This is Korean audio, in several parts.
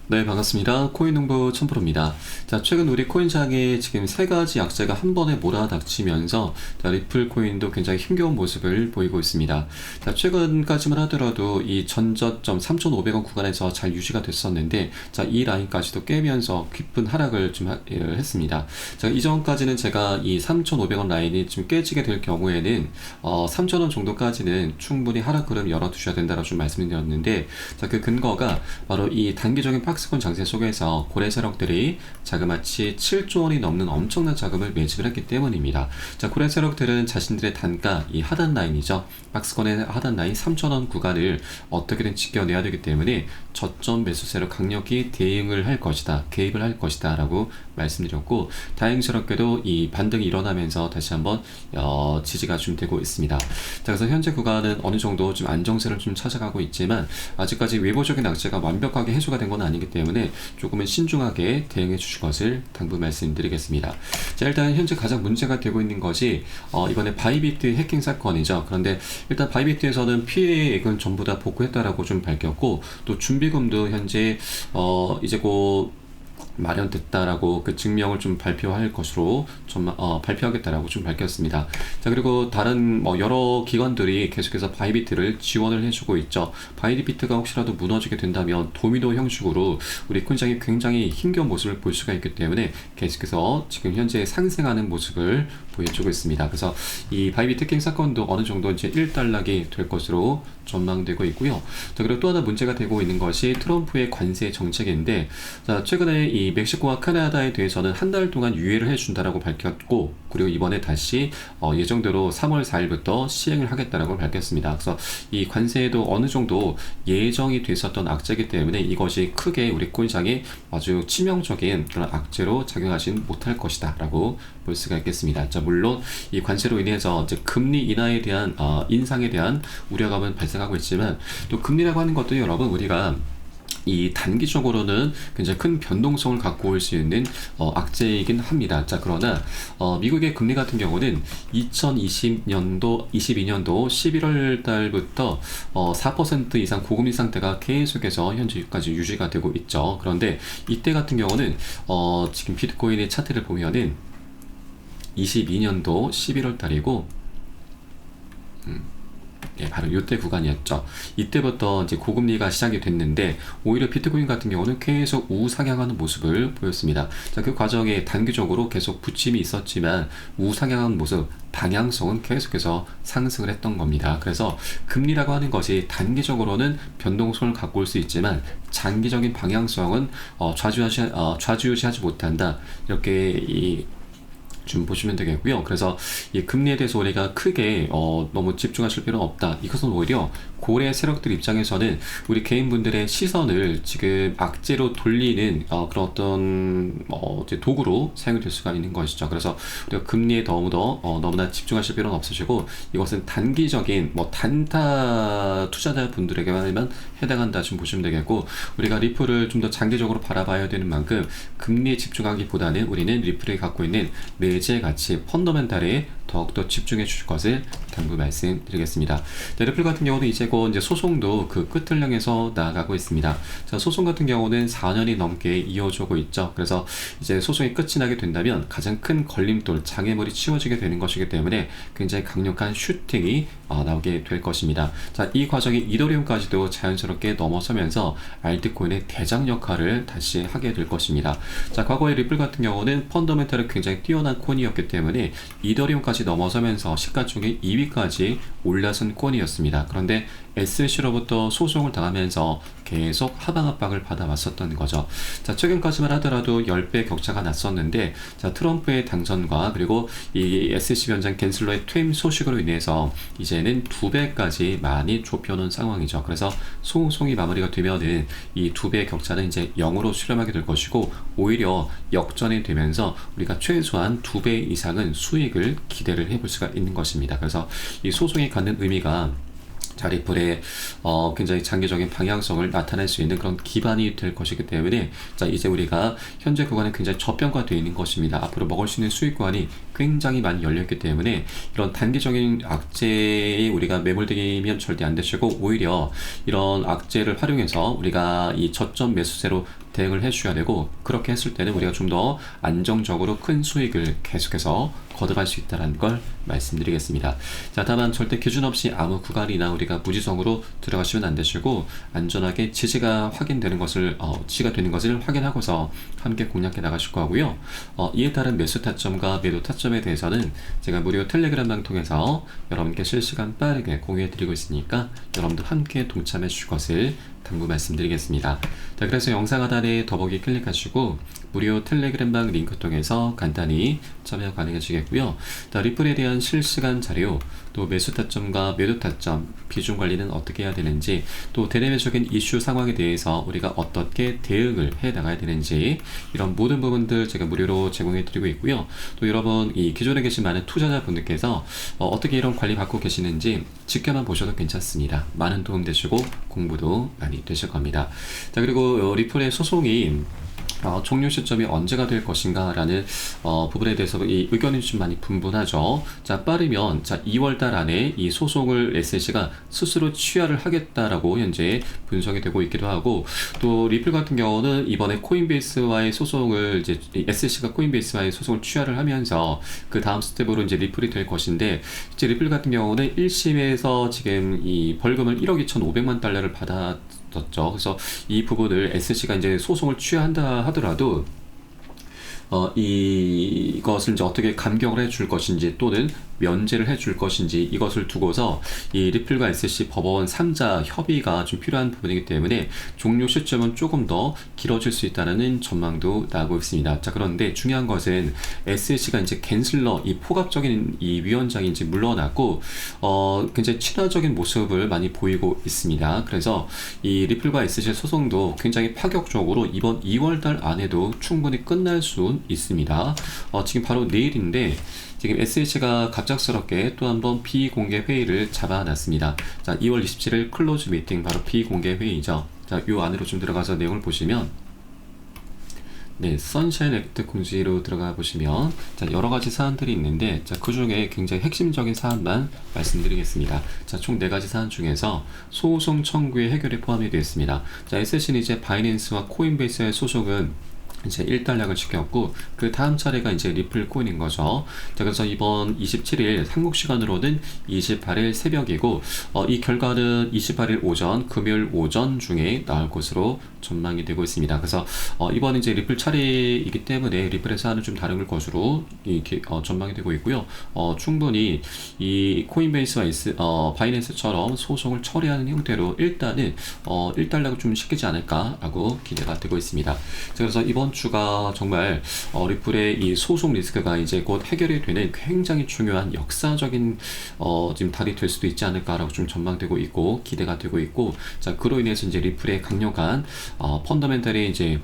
네, 반갑습니다. 코인농부 천프로입니다. 자, 최근 우리 코인시장에 지금 세 가지 약세가 한 번에 몰아닥치면서 리플 코인도 굉장히 힘겨운 모습을 보이고 있습니다. 자, 최근까지만 하더라도 이 전저점 3,500원 구간에서 잘 유지가 됐었는데, 자, 이 라인까지도 깨면서 깊은 하락을 좀 했습니다. 자, 이전까지는 제가 이 3,500원 라인이 좀 깨지게 될 경우에는 3,000원 정도까지는 충분히 하락 흐름 열어두셔야 된다고 좀 말씀드렸는데, 자, 그 근거가 바로 이 단기적인 박스권 장세 속에서 고래 세력들이 자그마치 7조 원이 넘는 엄청난 자금을 매집을 했기 때문입니다. 자, 고래 세력들은 자신들의 단가, 이 하단 라인이죠. 박스권의 하단 라인 3,000원 구간을 어떻게든 지켜내야 되기 때문에 저점 매수세로 강력히 대응을 할 것이다, 개입을 할 것이다 라고 말씀드렸고, 다행스럽게도 이 반등이 일어나면서 다시 한번 지지가 좀 되고 있습니다. 자, 그래서 현재 구간은 어느 정도 좀 안정세를 좀 찾아가고 있지만 아직까지 외부적인 악재가 완벽하게 해소가 된 건 아니기 때문에 조금은 신중하게 대응해 주실 것을 당부 말씀드리겠습니다. 자, 일단 현재 가장 문제가 되고 있는 것이 이번에 바이비트 해킹 사건이죠. 그런데 일단 바이비트에서는 피해액은 전부 다 복구했다라고 좀 밝혔고, 또 준비금도 현재 이제 곧 마련됐다라고 그 증명을 좀 발표할 것으로 좀 발표하겠다라고 좀 밝혔습니다. 자, 그리고 다른 여러 기관들이 계속해서 바이비트를 지원을 해주고 있죠. 바이비트가 혹시라도 무너지게 된다면 도미노 형식으로 우리 코인시장이 굉장히 힘겨운 모습을 볼 수가 있기 때문에 계속해서 지금 현재 상승하는 모습을 보여주고 있습니다. 그래서 이 바이비트 해킹 사건도 어느 정도 이제 일단락이 될 것으로 전망되고 있고요. 자, 그리고 또 하나 문제가 되고 있는 것이 트럼프의 관세 정책인데, 자, 최근에 이 멕시코와 캐나다에 대해서는 한 달 동안 유예를 해준다라고 밝혔고, 그리고 이번에 다시 예정대로 3월 4일부터 시행을 하겠다라고 밝혔습니다. 그래서 이 관세에도 어느 정도 예정이 됐었던 악재이기 때문에 이것이 크게 우리 코인시장에 아주 치명적인 그런 악재로 작용하진 못할 것이다라고 볼 수가 있겠습니다. 자, 물론 이 관세로 인해서 이제 금리 인하에 대한 인상에 대한 우려감은 발생하고 있지만, 또 금리라고 하는 것도 여러분 우리가 이 단기적으로는 굉장히 큰 변동성을 갖고 올 수 있는 악재이긴 합니다. 자, 그러나 미국의 금리 같은 경우는 2022년도 11월 달부터 4% 이상 고금리 상태가 계속해서 현재까지 유지가 되고 있죠. 그런데 이때 같은 경우는 지금 비트코인의 차트를 보면은 22년도 11월 달이고 예, 바로 이때 구간이었죠. 이때부터 이제 고금리가 시작이 됐는데 오히려 비트코인 같은 경우는 계속 우상향하는 모습을 보였습니다. 자, 그 과정에 단기적으로 계속 부침이 있었지만 우상향하는 모습, 방향성은 계속해서 상승을 했던 겁니다. 그래서 금리라고 하는 것이 단기적으로는 변동성을 갖고 올 수 있지만 장기적인 방향성은 좌지우지하지 못한다, 이렇게 좀 보시면 되겠고요. 그래서 이 금리에 대해서 우리가 크게 너무 집중하실 필요는 없다. 이것은 오히려 고래 세력들 입장에서는 우리 개인분들의 시선을 지금 악재로 돌리는 그런 어떤 이제 도구로 사용이 될 수가 있는 것이죠. 그래서 우리가 금리에 너무나 집중하실 필요는 없으시고, 이것은 단기적인 단타 투자자분들에게만 해당한다 좀 보시면 되겠고, 우리가 리플을 좀 더 장기적으로 바라봐야 되는 만큼 금리에 집중하기보다는 우리는 리플이 갖고 있는 내재 가치, 펀더멘탈에 더욱더 집중해 주실 것을 당부 말씀드리겠습니다. 자, 리플 같은 경우는 이제 소송도 그 끝을 향해서 나아가고 있습니다. 자, 소송 같은 경우는 4년이 넘게 이어지고 있죠. 그래서 이제 소송이 끝이 나게 된다면 가장 큰 걸림돌, 장애물이 치워지게 되는 것이기 때문에 굉장히 강력한 슈팅이 나오게 될 것입니다. 자, 이 과정이 이더리움까지도 자연스럽게 넘어서면서 알트코인의 대장 역할을 다시 하게 될 것입니다. 자, 과거의 리플 같은 경우는 펀더멘탈이 굉장히 뛰어난 코인이었기 때문에 이더리움까지 넘어서면서 시가총액 2위까지 올라선 코인이었습니다. 그런데 SEC로부터 소송을 당하면서 계속 하방 압박을 받아왔었던 거죠. 자, 최근까지만 하더라도 10배 격차가 났었는데, 자, 트럼프의 당선과 그리고 이 SEC 위원장 갠슬러의 퇴임 소식으로 인해서 이제는 2배까지 많이 좁혀놓은 상황이죠. 그래서 소송이 마무리가 되면은 이 2배 격차는 이제 0으로 수렴하게 될 것이고, 오히려 역전이 되면서 우리가 최소한 2배 이상은 수익을 기대를 해볼 수가 있는 것입니다. 그래서 이 소송이 갖는 의미가 리플의 굉장히 장기적인 방향성을 나타낼 수 있는 그런 기반이 될 것이기 때문에, 자, 이제 우리가 현재 구간은 굉장히 저평가되어 있는 것입니다. 앞으로 먹을 수 있는 수익 구간이 굉장히 많이 열렸기 때문에 이런 단기적인 악재에 우리가 매몰되면 절대 안 되시고, 오히려 이런 악재를 활용해서 우리가 이 저점 매수세로 대응을 해줘야 되고, 그렇게 했을 때는 우리가 좀 더 안정적으로 큰 수익을 계속해서 거듭할 수 있다는 걸 말씀드리겠습니다. 자, 다만 절대 기준 없이 아무 구간이나 우리가 무지성으로 들어가시면 안 되시고, 안전하게 지지가 확인되는 것을 지지가 되는 것을 확인하고서 함께 공략해 나가실 거고요. 이에 따른 매수 타점과 매도 타점에 대해서는 제가 무료 텔레그램방 통해서 여러분께 실시간 빠르게 공유해 드리고 있으니까 여러분도 함께 동참해 주실 것을 당부 말씀드리겠습니다. 자, 그래서 영상 하단에 더보기 클릭하시고 무료 텔레그램방 링크 통해서 간단히 참여 가능해지겠고요. 리플에 대한 실시간 자료, 또 매수 타점과 매도 타점, 비중 관리는 어떻게 해야 되는지, 또 대내외적인 이슈 상황에 대해서 우리가 어떻게 대응을 해 나가야 되는지, 이런 모든 부분들 제가 무료로 제공해 드리고 있고요. 또 여러분, 이 기존에 계신 많은 투자자분들께서 어떻게 이런 관리 받고 계시는지 지켜만 보셔도 괜찮습니다. 많은 도움 되시고 공부도 많이 되실 겁니다. 자, 그리고 리플의 소송이 종료 시점이 언제가 될 것인가 라는 부분에 대해서 이 의견이 좀 많이 분분하죠. 자, 빠르면 2월달 안에 이 소송을 SSC가 스스로 취하를 하겠다라고 현재 분석이 되고 있기도 하고, 또 리플 같은 경우는 이번에 코인베이스와의 소송을 이제 SSC가 코인베이스와의 소송을 취하를 하면서 그 다음 스텝으로 이제 리플이 될 것인데, 이제 리플 같은 경우는 1심에서 지금 이 벌금을 1억 2,500만 달러를 받았죠. 그래서 이 부분을 SSC가 이제 소송을 취하한다 하더라도 이것을 이제 어떻게 감경을 해줄 것인지 또는 면제를 해줄 것인지, 이것을 두고서 이 리플과 SSC 법원 3자 협의가 좀 필요한 부분이기 때문에 종료 시점은 조금 더 길어질 수 있다는 전망도 나오고 있습니다. 자, 그런데 중요한 것은 SSC가 이제 갠슬러, 이 포갑적인 이 위원장이 이제 물러났고 굉장히 친화적인 모습을 많이 보이고 있습니다. 그래서 이 리플과 SSC 소송도 굉장히 파격적으로 이번 2월달 안에도 충분히 끝날 수 있습니다. 지금 바로 내일인데 지금 SSC가 갑작스럽게 또 한번 비공개 회의를 잡아놨습니다. 자, 2월 27일 클로즈 미팅, 바로 비공개 회의죠. 자, 요 안으로 좀 들어가서 내용을 보시면, 네, 선샤인 액트 공지로 들어가 보시면 여러 가지 사안들이 있는데, 그 중에 굉장히 핵심적인 사안만 말씀드리겠습니다. 자, 총 4가지 사안 중에서 소송 청구의 해결이 포함이 되어 있습니다. 자, SSC는 이제 바이낸스와 코인베이스의 소송은 이제 일단락을 시켰고, 그 다음 차례가 이제 리플 코인인 거죠. 자, 그래서 이번 27일 한국 시간으로는 28일 새벽이고, 이 결과는 28일 오전, 금요일 오전 중에 나올 것으로 전망이 되고 있습니다. 그래서 이번 이제 리플 차례이기 때문에 리플의 사안은 좀 다른 것으로 이렇게 전망이 되고 있고요. 충분히 이 코인베이스와 바이낸스처럼 소송을 처리하는 형태로 일단은 일단락을 좀 시키지 않을까라고 기대가 되고 있습니다. 자, 그래서 이번 주가 정말 리플의 이 소송 리스크가 이제 곧 해결이 되는 굉장히 중요한 역사적인 지금 달이 될 수도 있지 않을까라고 좀 전망되고 있고 기대가 되고 있고, 자, 그로 인해서 이제 리플의 강력한 펀더멘털이 이제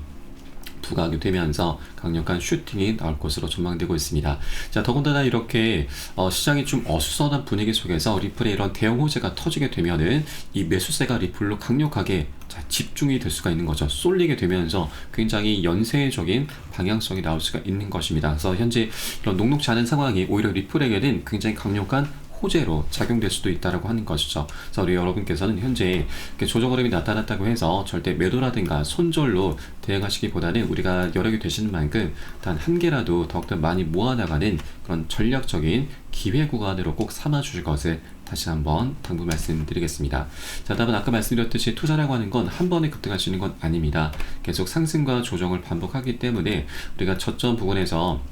부각이 되면서 강력한 슈팅이 나올 것으로 전망되고 있습니다. 자, 더군다나 이렇게 시장이 좀 어수선한 분위기 속에서 리플의 이런 대형 호재가 터지게 되면은 이 매수세가 리플로 강력하게 집중이 될 수가 있는 거죠. 쏠리게 되면서 굉장히 연쇄적인 방향성이 나올 수가 있는 것입니다. 그래서 현재 이런 녹록지 않은 상황이 오히려 리플에게는 굉장히 강력한 호재로 작용될 수도 있다라고 하는 것이죠. 그래서 우리 여러분께서는 현재 조정 흐름이 나타났다고 해서 절대 매도라든가 손절로 대응하시기보다는 우리가 여력이 되시는 만큼 단 한 개라도 더욱더 많이 모아나가는 그런 전략적인 기회 구간으로 꼭 삼아 주실 것을 다시 한번 당부 말씀드리겠습니다. 자, 다만 아까 말씀드렸듯이 투자라고 하는 건 한 번에 급등할 수 있는 건 아닙니다. 계속 상승과 조정을 반복하기 때문에 우리가 저점 부분에서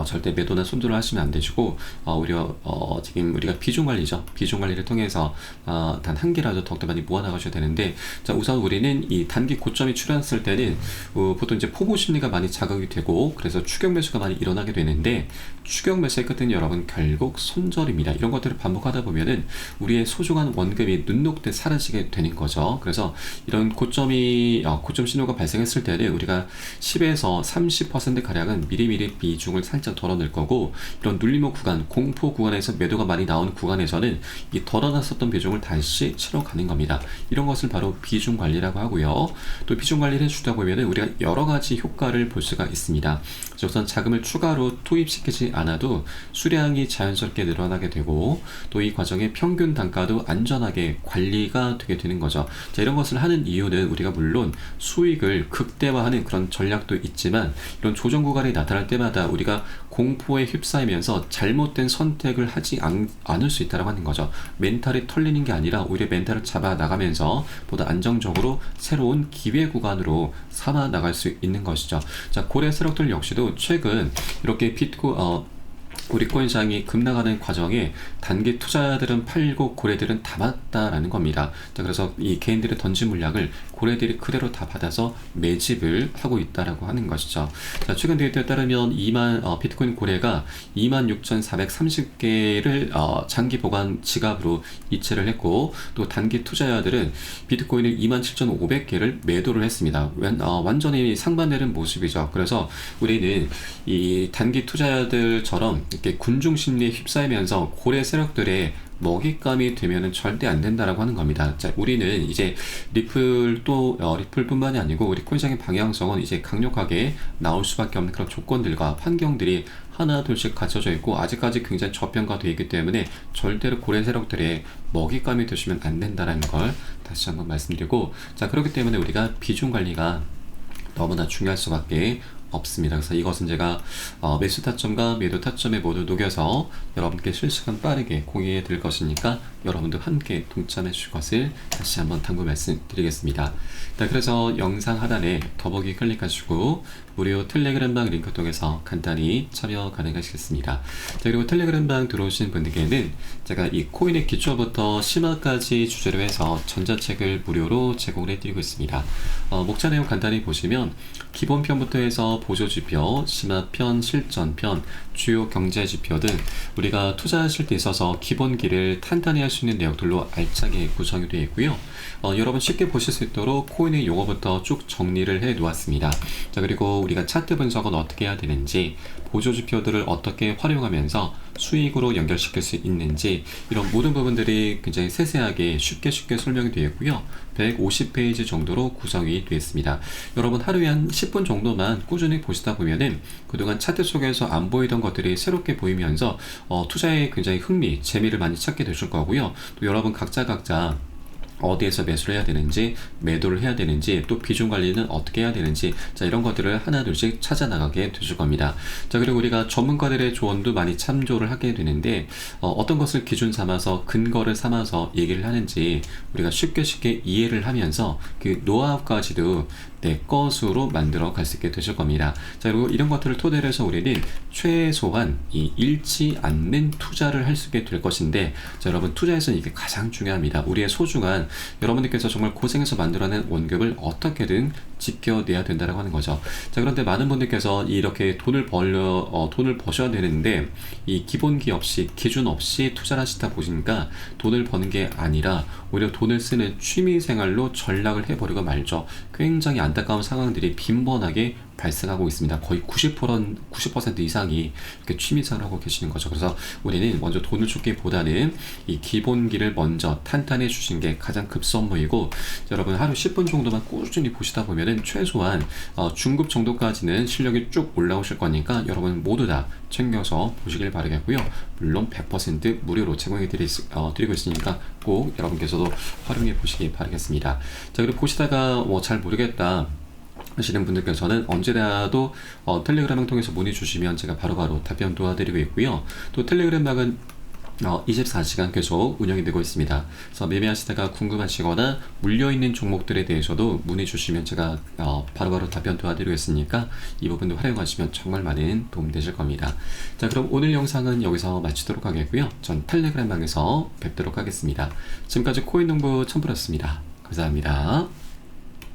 절대 매도나 손절을 하시면 안 되시고, 오히려 지금 우리가 비중 관리죠. 비중 관리를 통해서 단 한 개라도 더욱더 많이 모아 나가셔야 되는데, 자, 우선 우리는 이 단기 고점이 출현했을 때는 보통 이제 포모 심리가 많이 자극이 되고, 그래서 추격 매수가 많이 일어나게 되는데, 추격 매수의 끝은 여러분 결국 손절입니다. 이런 것들을 반복하다 보면은 우리의 소중한 원금이 눈 녹듯 사라지게 되는 거죠. 그래서 이런 고점 신호가 발생했을 때는 우리가 10에서 30% 가량은 미리미리 비중을 살짝 덜어낼 거고, 이런 눌림목 구간, 공포 구간에서 매도가 많이 나온 구간에서는 이 덜어놨었던 비중을 다시 치러 가는 겁니다. 이런 것을 바로 비중 관리라고 하고요. 또 비중 관리를 해주다 보면 우리가 여러 가지 효과를 볼 수가 있습니다. 우선 자금을 추가로 투입시키지 않아도 수량이 자연스럽게 늘어나게 되고, 또 이 과정에 평균 단가도 안전하게 관리가 되게 되는 거죠. 자, 이런 것을 하는 이유는 우리가 물론 수익을 극대화하는 그런 전략도 있지만, 이런 조정 구간이 나타날 때마다 우리가 공포에 휩싸이면서 잘못된 선택을 하지 않을 수 있다고 하는 거죠. 멘탈이 털리는 게 아니라 오히려 멘탈을 잡아 나가면서 보다 안정적으로 새로운 기회 구간으로 삼아 나갈 수 있는 것이죠. 자, 고래 세력들 역시도 최근 이렇게 우리 코인 시장이 급락하는 과정에 단기 투자자들은 팔고 고래들은 담았다라는 겁니다. 자, 그래서 이 개인들의 던진 물량을 고래들이 그대로 다 받아서 매집을 하고 있다라고 하는 것이죠. 자, 최근 데이터에 따르면 비트코인 고래가 26,430개를 장기 보관 지갑으로 이체를 했고, 또 단기 투자자들은 비트코인을 27,500개를 매도를 했습니다. 완전히 상반되는 모습이죠. 그래서 우리는 이 단기 투자자들처럼 이렇게 군중 심리에 휩싸이면서 고래 세력들의 먹잇감이 되면은 절대 안 된다라고 하는 겁니다. 자, 우리는 이제 리플뿐만이 아니고 우리 코인시장의 방향성은 이제 강력하게 나올 수밖에 없는 그런 조건들과 환경들이 하나 둘씩 갖춰져 있고, 아직까지 굉장히 저평가되어 있기 때문에 절대로 고래 세력들의 먹잇감이 되시면 안 된다라는 걸 다시 한번 말씀드리고, 자, 그렇기 때문에 우리가 비중 관리가 너무나 중요할 수밖에 없습니다. 그래서 이것은 제가 매수 타점과 매도 타점에 모두 녹여서 여러분께 실시간 빠르게 공유해 드릴 것이니까 여러분도 함께 동참해 주실 것을 다시 한번 당부 말씀드리겠습니다. 자, 그래서 영상 하단에 더보기 클릭하시고 무료 텔레그램방 링크 통해서 간단히 참여 가능하시겠습니다. 자, 그리고 텔레그램방 들어오신 분들께는 제가 이 코인의 기초부터 심화까지 주제로 해서 전자책을 무료로 제공을 해드리고 있습니다. 목차 내용 간단히 보시면 기본편부터 해서 보조지표, 심화편, 실전편, 주요 경제지표 등 우리가 투자하실 때 있어서 기본기를 탄탄히 할 수 있는 내용들로 알차게 구성이 되어 있고요. 여러분 쉽게 보실 수 있도록 코인의 용어부터 쭉 정리를 해 놓았습니다. 자, 그리고 우리가 차트 분석은 어떻게 해야 되는지, 보조지표들을 어떻게 활용하면서 수익으로 연결시킬 수 있는지, 이런 모든 부분들이 굉장히 세세하게 쉽게 설명이 되어 있고요. 150페이지 정도로 구성이 되어 있습니다. 여러분 하루에 한 10분 정도만 꾸준히 보시다 보면은 그동안 차트 속에서 안 보이던 것들이 새롭게 보이면서 투자에 굉장히 흥미, 재미를 많이 찾게 되실 거고요. 또 여러분 각자 어디에서 매수를 해야 되는지, 매도를 해야 되는지, 또 비중 관리는 어떻게 해야 되는지, 자, 이런 것들을 하나 둘씩 찾아 나가게 되실 겁니다. 자, 그리고 우리가 전문가들의 조언도 많이 참조를 하게 되는데, 어떤 것을 기준 삼아서 근거를 삼아서 얘기를 하는지 우리가 쉽게 이해를 하면서 그 노하우까지도 내 것으로 만들어 갈 수 있게 되실 겁니다. 자, 그리고 이런 것들을 토대로 해서 우리는 최소한 이 잃지 않는 투자를 할 수 있게 될 것인데, 자, 여러분 투자에서는 이게 가장 중요합니다. 우리의 소중한 여러분들께서 정말 고생해서 만들어낸 원금을 어떻게든 지켜내야 된다라고 하는 거죠. 자, 그런데 많은 분들께서 이렇게 돈을 버셔야 되는데 이 기본기 없이, 기준 없이 투자를 하시다 보시니까 돈을 버는 게 아니라 오히려 돈을 쓰는 취미생활로 전락을 해버리고 말죠. 굉장히 안타까운 상황들이 빈번하게 발생하고 있습니다. 거의 90% 이상이 이렇게 취미생활을 하고 계시는 거죠. 그래서 우리는 먼저 돈을 쫓기보다는 이 기본기를 먼저 탄탄해 주시는 게 가장 급선무이고, 여러분 하루 10분 정도만 꾸준히 보시다 보면은 최소한 중급 정도까지는 실력이 쭉 올라오실 거니까 여러분 모두 다 챙겨서 보시길 바라겠고요. 물론 100% 무료로 제공해 드리고 있으니까 꼭 여러분께서도 활용해 보시기 바라겠습니다. 자, 그리고 보시다가 잘 모르겠다 하시는 분들께서는 언제라도 텔레그램을 통해서 문의 주시면 제가 바로바로 답변 도와드리고 있고요. 또 텔레그램방은 24시간 계속 운영이 되고 있습니다. 그래서 매매하시다가 궁금하시거나 물려있는 종목들에 대해서도 문의 주시면 제가 바로바로 답변 도와드리고 있으니까 이 부분도 활용하시면 정말 많은 도움 되실 겁니다. 자, 그럼 오늘 영상은 여기서 마치도록 하겠고요. 전 텔레그램방에서 뵙도록 하겠습니다. 지금까지 코인농부 첨프였습니다. 감사합니다.